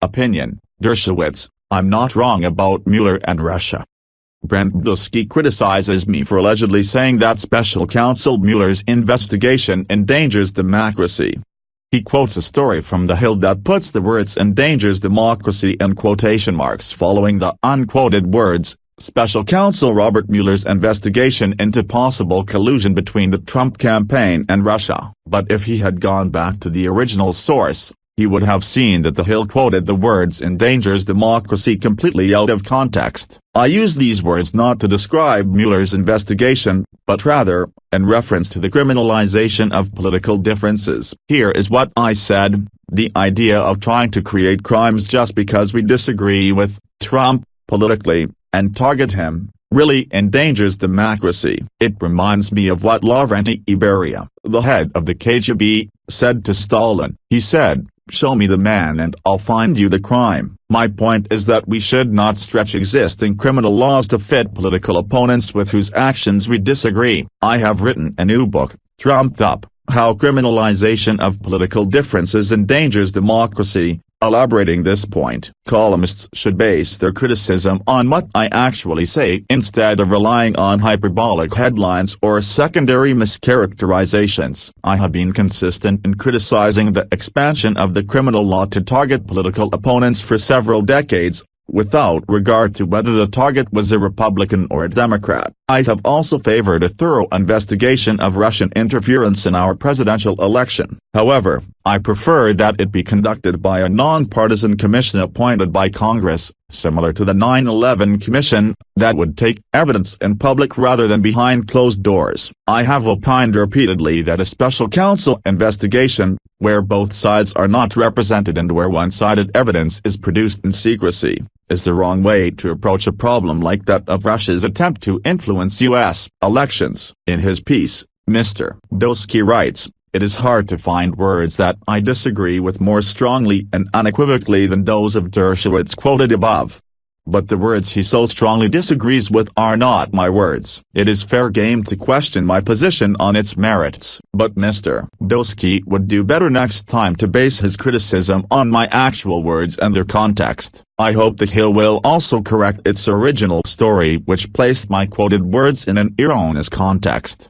Opinion, Dershowitz, I'm not wrong about Mueller and Russia. Brent Budowsky criticizes me for allegedly saying that special counsel Mueller's investigation endangers democracy. He quotes a story from The Hill that puts the words "endangers democracy" in quotation marks following the unquoted words, "Special counsel Robert Mueller's investigation into possible collusion between the Trump campaign and Russia." But if he had gone back to the original source, he would have seen that The Hill quoted the words "endangers democracy" completely out of context. I use these words not to describe Mueller's investigation, but rather, in reference to the criminalization of political differences. Here is what I said: the idea of trying to create crimes just because we disagree with Trump politically, and target him, really endangers democracy. It reminds me of what Lavrenti Beria, the head of the KGB, said to Stalin. He said, "Show me the man and I'll find you the crime." My point is that we should not stretch existing criminal laws to fit political opponents with whose actions we disagree. I have written a new book, Trumped Up: How Criminalization of Political Differences Endangers Democracy, elaborating this point. Columnists should base their criticism on what I actually say instead of relying on hyperbolic headlines or secondary mischaracterizations. I have been consistent in criticizing the expansion of the criminal law to target political opponents for several decades, without regard to whether the target was a Republican or a Democrat. I have also favored a thorough investigation of Russian interference in our presidential election. However, I prefer that it be conducted by a nonpartisan commission appointed by Congress, similar to the 9/11 Commission, that would take evidence in public rather than behind closed doors. I have opined repeatedly that a special counsel investigation, where both sides are not represented and where one-sided evidence is produced in secrecy, is the wrong way to approach a problem like that of Russia's attempt to influence U.S. elections. In his piece, Mr. Budowsky writes, "It is hard to find words that I disagree with more strongly and unequivocally than those of Dershowitz quoted above. But the words he so strongly disagrees with are not my words. It is fair game to question my position on its merits. But Mr. Budowsky would do better next time to base his criticism on my actual words and their context. I hope the Hill will also correct its original story which placed my quoted words in an erroneous context."